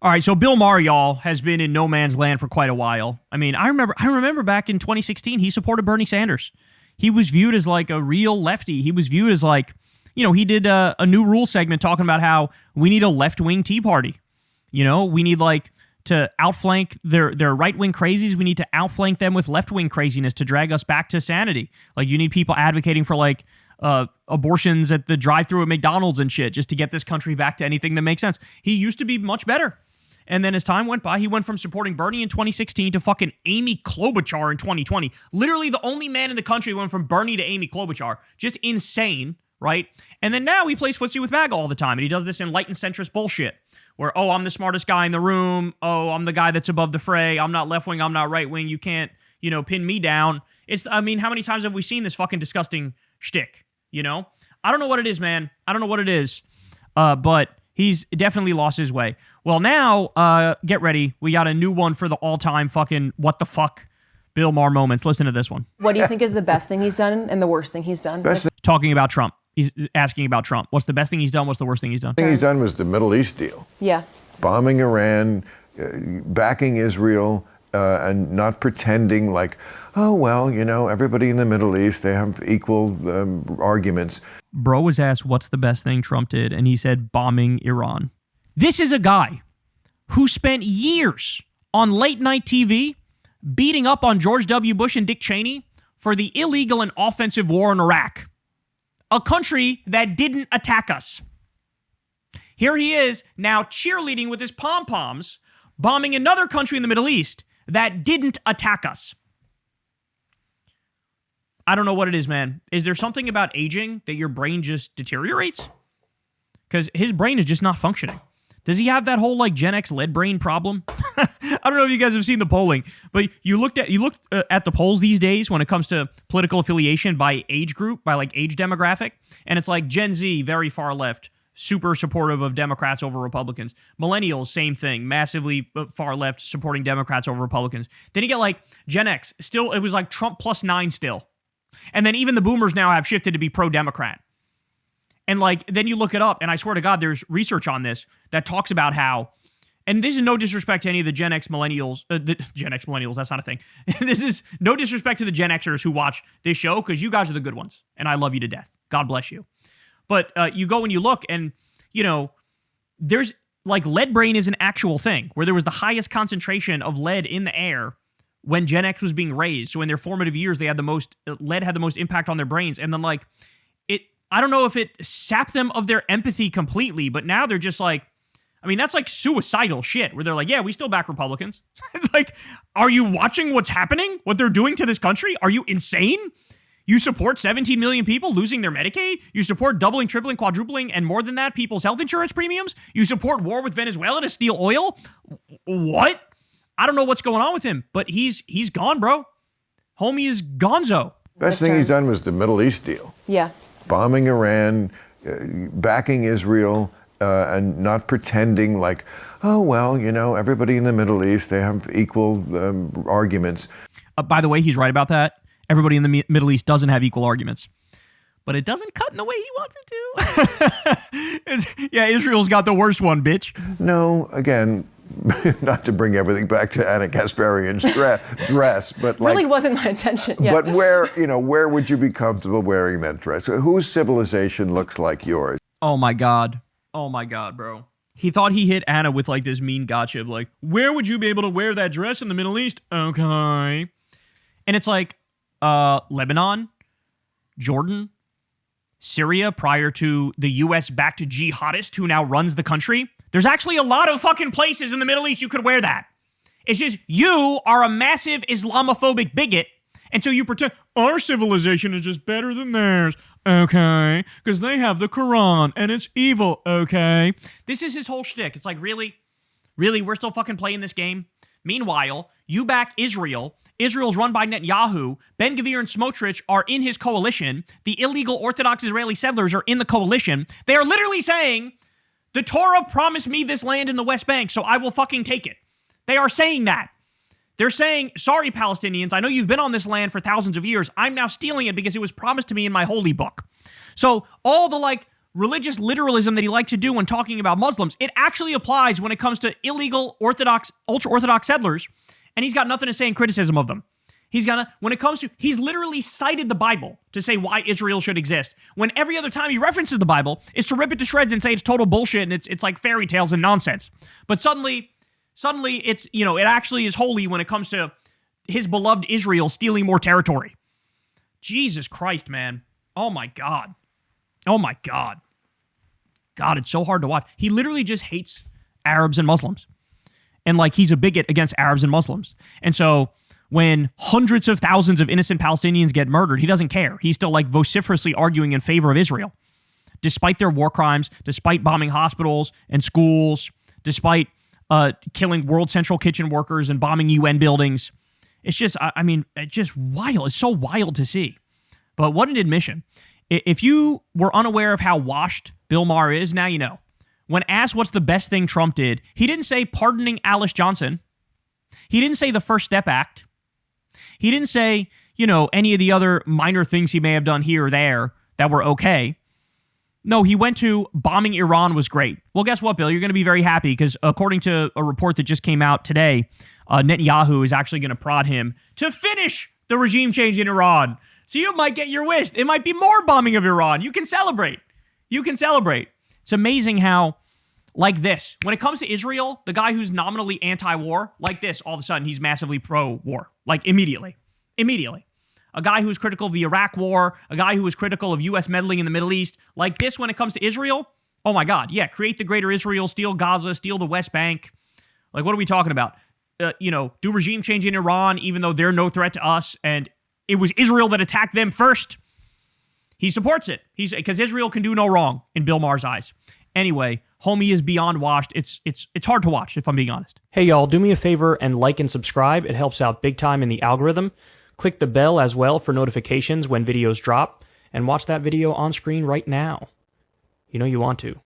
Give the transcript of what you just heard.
All right, so Bill Maher, y'all, has been in no man's land for quite a while. I mean, I remember back in 2016, he supported Bernie Sanders. He was viewed as like a real lefty. He was viewed as like, he did a new rule segment talking about how we need a left-wing Tea Party. We need like to outflank their right-wing crazies. We need to outflank them with left-wing craziness to drag us back to sanity. Like you need people advocating for like abortions at the drive-thru at McDonald's and shit just to get this country back to anything that makes sense. He used to be much better. And then as time went by, he went from supporting Bernie in 2016 to fucking Amy Klobuchar in 2020. Literally the only man in the country who went from Bernie to Amy Klobuchar. Just insane, right? And then now he plays footsie with MAGA all the time. And he does this enlightened centrist bullshit where, oh, I'm the smartest guy in the room. Oh, I'm the guy that's above the fray. I'm not left-wing. I'm not right-wing. You can't, pin me down. How many times have we seen this fucking disgusting shtick, I don't know what it is, man. I don't know what it is. But he's definitely lost his way. Well, now, get ready. We got a new one for the all-time fucking what the fuck Bill Maher moments. Listen to this one. What do you think is the best thing he's done and the worst thing he's done? Talking about Trump. He's asking about Trump. What's the best thing he's done? What's the worst thing he's done? The thing he's done was the Middle East deal. Yeah. Bombing Iran, backing Israel, and not pretending like, oh, well, everybody in the Middle East, they have equal arguments. Bro was asked what's the best thing Trump did, and he said bombing Iran. This is a guy who spent years on late night TV beating up on George W. Bush and Dick Cheney for the illegal and offensive war in Iraq, a country that didn't attack us. Here he is now cheerleading with his pom-poms, bombing another country in the Middle East that didn't attack us. I don't know what it is, man. Is there something about aging that your brain just deteriorates? Because his brain is just not functioning. Does he have that whole like Gen X lead brain problem? I don't know if you guys have seen the polling, but you look at the polls these days when it comes to political affiliation by age group, by like age demographic, and it's like Gen Z, very far left, super supportive of Democrats over Republicans. Millennials, same thing, massively far left, supporting Democrats over Republicans. Then you get like Gen X, still, it was like Trump +9 still. And then even the boomers now have shifted to be pro-Democrat. And like, then you look it up, and I swear to God, there's research on this that talks about how, and this is no disrespect to any of the Gen X millennials, that's not a thing. This is no disrespect to the Gen Xers who watch this show, because you guys are the good ones, and I love you to death. God bless you. But you go and you look, and, there's, like, lead brain is an actual thing, where there was the highest concentration of lead in the air when Gen X was being raised. So in their formative years, they had lead had the most impact on their brains. And then, like, I don't know if it sapped them of their empathy completely, but now they're just like, that's like suicidal shit, where they're like, yeah, we still back Republicans. It's like, are you watching what's happening? What they're doing to this country? Are you insane? You support 17 million people losing their Medicaid? You support doubling, tripling, quadrupling, and more than that, people's health insurance premiums? You support war with Venezuela to steal oil? What? I don't know what's going on with him, but he's gone, bro. Homie is gonzo. Best thing he's done was the Middle East deal. Yeah. Bombing Iran, backing Israel, and not pretending like, oh, well, everybody in the Middle East, they have equal arguments. By the way, he's right about that. Everybody in the Middle East doesn't have equal arguments. But it doesn't cut in the way he wants it to. Yeah, Israel's got the worst one, bitch. No, again, not to bring everything back to Anna Kasparian's dress, but like, really wasn't my intention. Yeah. But where would you be comfortable wearing that dress? Whose civilization looks like yours? Oh my God, bro. He thought he hit Anna with like this mean gotcha of like, where would you be able to wear that dress in the Middle East? Okay. And it's like, Lebanon, Jordan, Syria, prior to the U.S.-backed jihadist who now runs the country. There's actually a lot of fucking places in the Middle East you could wear that. It's just you are a massive Islamophobic bigot, and so you pretend our civilization is just better than theirs, okay? Because they have the Quran, and it's evil, okay? This is his whole shtick. It's like, really? Really? We're still fucking playing this game? Meanwhile, you back Israel. Israel's run by Netanyahu. Ben-Gvir and Smotrich are in his coalition. The illegal Orthodox Israeli settlers are in the coalition. They are literally saying, the Torah promised me this land in the West Bank, so I will fucking take it. They are saying that. They're saying, sorry, Palestinians, I know you've been on this land for thousands of years. I'm now stealing it because it was promised to me in my holy book. So all the, like, religious literalism that he likes to do when talking about Muslims, it actually applies when it comes to illegal, orthodox, ultra-Orthodox settlers, and he's got nothing to say in criticism of them. He's literally cited the Bible to say why Israel should exist, when every other time he references the Bible is to rip it to shreds and say it's total bullshit and it's like fairy tales and nonsense. But suddenly it's, it actually is holy when it comes to his beloved Israel stealing more territory. Jesus Christ, man. Oh my God. Oh my God. God, it's so hard to watch. He literally just hates Arabs and Muslims. And like he's a bigot against Arabs and Muslims. And so when hundreds of thousands of innocent Palestinians get murdered, he doesn't care. He's still like vociferously arguing in favor of Israel, despite their war crimes, despite bombing hospitals and schools, despite killing World Central Kitchen workers and bombing UN buildings. It's just, it's just wild. It's so wild to see. But what an admission. If you were unaware of how washed Bill Maher is, now you know. When asked what's the best thing Trump did, he didn't say pardoning Alice Johnson. He didn't say the First Step Act. He didn't say, any of the other minor things he may have done here or there that were okay. No, he went to bombing Iran was great. Well, guess what, Bill? You're going to be very happy because according to a report that just came out today, Netanyahu is actually going to prod him to finish the regime change in Iran. So you might get your wish. It might be more bombing of Iran. You can celebrate. It's amazing how, like this, when it comes to Israel, the guy who's nominally anti-war, like this, all of a sudden he's massively pro-war. Like immediately. A guy who's critical of the Iraq war, a guy who was critical of U.S. meddling in the Middle East, like this when it comes to Israel, oh my God, yeah, create the greater Israel, steal Gaza, steal the West Bank. Like, what are we talking about? Do regime change in Iran, even though they're no threat to us, and it was Israel that attacked them first. He supports it. Because Israel can do no wrong in Bill Maher's eyes. Anyway, homie is beyond washed. It's hard to watch, if I'm being honest. Hey, y'all, do me a favor and like and subscribe. It helps out big time in the algorithm. Click the bell as well for notifications when videos drop, and watch that video on screen right now. You know you want to.